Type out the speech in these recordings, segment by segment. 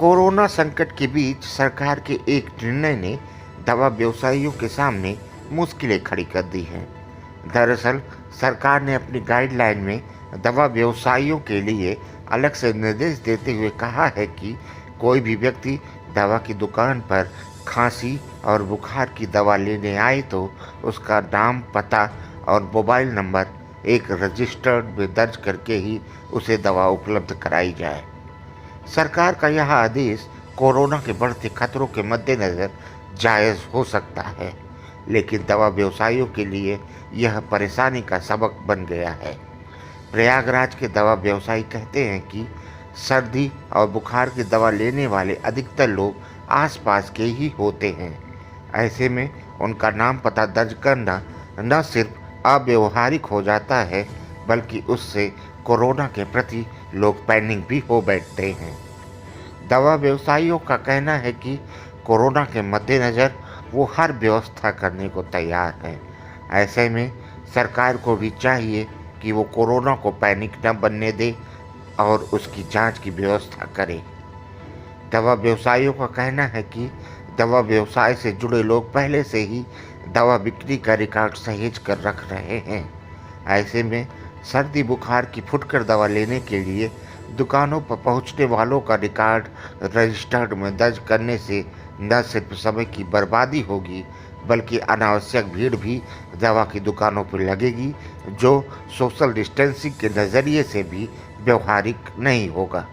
Corona संकट के बीच सरकार के एक निर्णय ने दवा व्यवसायियों के सामने मुश्किलें खड़ी कर दी हैं। दरअसल सरकार ने अपनी गाइडलाइन में दवा व्यवसायियों के लिए अलग से निर्देश देते हुए कहा है कि कोई भी व्यक्ति दवा की दुकान पर खांसी और बुखार की दवा लेने आए तो उसका नाम, पता और मोबाइल नंबर एक रजिस्टर्ड में दर्ज करके ही उसे दवा उपलब्ध कराई जाए। सरकार का यह आदेश कोरोना के बढ़ते खतरों के मद्देनज़र जायज़ हो सकता है, लेकिन दवा व्यवसायियों के लिए यह परेशानी का सबक बन गया है। प्रयागराज के दवा व्यवसायी कहते हैं कि सर्दी और बुखार की दवा लेने वाले अधिकतर लोग आसपास के ही होते हैं। ऐसे में उनका नाम, पता दर्ज करना न सिर्फ अव्यवहारिक हो जाता है, बल्कि उससे कोरोना के प्रति लोग पैनिक भी हो बैठते हैं। दवा व्यवसायियों का कहना है कि कोरोना के मद्देनज़र वो हर व्यवस्था करने को तैयार हैं। ऐसे में सरकार को भी चाहिए कि वो कोरोना को पैनिक न बनने दे और उसकी जांच की व्यवस्था करे। दवा व्यवसायियों का कहना है कि दवा व्यवसाय से जुड़े लोग पहले से ही दवा बिक्री का रिकॉर्ड सहेज कर रख रहे हैं। ऐसे में सर्दी बुखार की फुटकर दवा लेने के लिए दुकानों पर पहुंचने वालों का रिकॉर्ड रजिस्टर्ड में दर्ज करने से न सिर्फ समय की बर्बादी होगी, बल्कि अनावश्यक भीड़ भी दवा की दुकानों पर लगेगी, जो सोशल डिस्टेंसिंग के नज़रिए से भी व्यवहारिक नहीं होगा।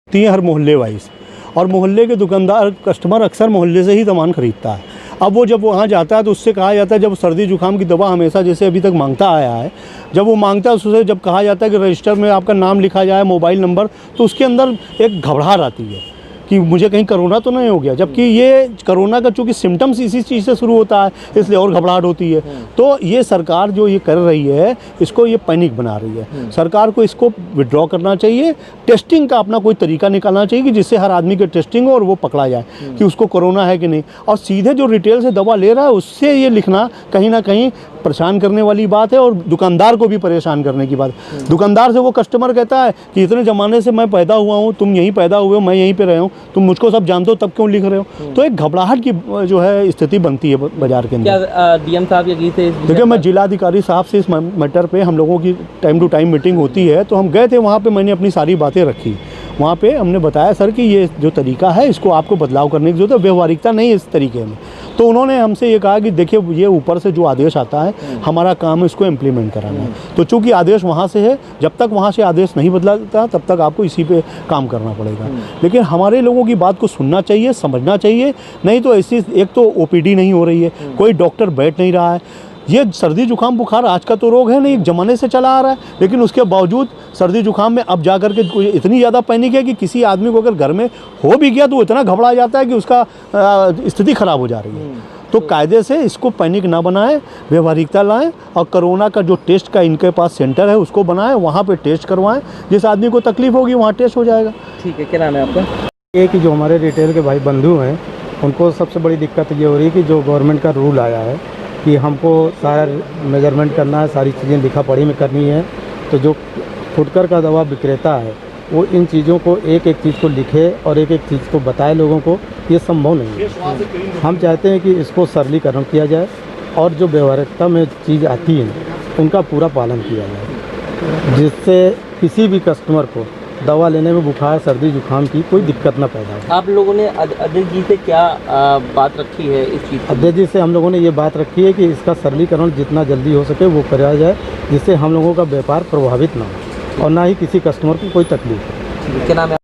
हर मोहल्ले वाइज, और मोहल्ले के दुकानदार कस्टमर अक्सर मोहल्ले से ही सामान खरीदता है। अब वो जब वहाँ जाता है तो उससे कहा जाता है, जब सर्दी जुकाम की दवा हमेशा जैसे अभी तक मांगता आया है, जब वो मांगता है उससे जब कहा जाता है कि रजिस्टर में आपका नाम लिखा जाए, मोबाइल नंबर, तो उसके अंदर एक घबराहट आती है कि मुझे कहीं कोरोना तो नहीं हो गया, जबकि ये कोरोना का चूँकि सिम्टम्स इसी चीज़ से शुरू होता है, इसलिए और घबराहट होती है। तो ये सरकार जो ये कर रही है, इसको ये पैनिक बना रही है। सरकार को इसको विड्रॉ करना चाहिए, टेस्टिंग का अपना कोई तरीका निकालना चाहिए कि जिससे हर आदमी के टेस्टिंग हो और वो पकड़ा जाए कि उसको कोरोना है कि नहीं। और सीधे जो रिटेल से दवा ले रहा है उससे ये लिखना कहीं ना कहीं परेशान करने वाली बात है, और दुकानदार को भी परेशान करने की बात है। दुकानदार से वो कस्टमर कहता है कि इतने ज़माने से मैं पैदा हुआ हूँ, तुम यहीं पैदा हुए हो, मैं यहीं पे रहा हूँ, तुम मुझको सब जानते हो, तब क्यों लिख रहे हो। तो एक घबराहट की जो है स्थिति बनती है बाजार के अंदर। क्या डीएम साहब ये गए थे? देखिए, मैं जिलाधिकारी साहब से इस मैटर पे हम लोगों की टाइम टू टाइम मीटिंग होती है, तो हम गए थे वहाँ पे, मैंने अपनी सारी बातें रखी। वहाँ पे हमने बताया सर कि ये जो तरीका है इसको आपको बदलाव करने की जरूरत है, व्यवहारिकता नहीं है इस तरीके में। तो उन्होंने हमसे ये कहा कि देखिए, ये ऊपर से जो आदेश आता है, हमारा काम है इसको इम्प्लीमेंट कराना है। तो चूँकि आदेश वहाँ से है, जब तक वहाँ से आदेश नहीं बदलता तब तक आपको इसी पे काम करना पड़ेगा। लेकिन हमारे लोगों की बात को सुनना चाहिए, समझना चाहिए, नहीं तो ऐसी, एक तो ओपीडी नहीं हो रही है, कोई डॉक्टर बैठ नहीं रहा है। ये सर्दी जुकाम बुखार आज का तो रोग है नहीं, एक ज़माने से चला आ रहा है, लेकिन उसके बावजूद सर्दी जुकाम में अब जाकर के इतनी ज़्यादा पैनिक है कि किसी आदमी को अगर घर में हो भी गया तो वो इतना घबरा जाता है कि उसका स्थिति खराब हो जा रही है। तो कायदे से इसको पैनिक ना बनाएं, व्यवहारिकता लाएं, और कोरोना का जो टेस्ट का इनके पास सेंटर है उसको बनाएं, वहाँ पे टेस्ट करवाएं, जिस आदमी को तकलीफ होगी वहाँ टेस्ट हो जाएगा। ठीक है, क्या नाम है आपका? ये कि जो हमारे रिटेल के भाई बंधु हैं, उनको सबसे बड़ी दिक्कत ये हो रही है कि जो गवर्नमेंट का रूल आया है कि हमको सारा मेजरमेंट करना है, सारी चीज़ें लिखा पढ़ी में करनी है, तो जो फुटकर का दवा विक्रेता है वो इन चीज़ों को एक एक चीज़ को लिखे और एक एक चीज़ को बताए लोगों को, ये संभव नहीं है। हम चाहते हैं कि इसको सरलीकरण किया जाए और जो व्यवहारिकता में चीज़ आती है उनका पूरा पालन किया जाए, जिससे किसी भी कस्टमर को दवा लेने में बुखार, सर्दी, जुकाम की कोई दिक्कत ना पैदा हो। आप लोगों ने अध्यक्ष जी से क्या बात रखी है इस चीज़? अध्यक्ष जी से हम लोगों ने ये बात रखी है कि इसका सरलीकरण जितना जल्दी हो सके वो कराया जाए, जिससे हम लोगों का व्यापार प्रभावित ना हो और ना ही किसी कस्टमर को कोई तकलीफ हो। क्या नाम है?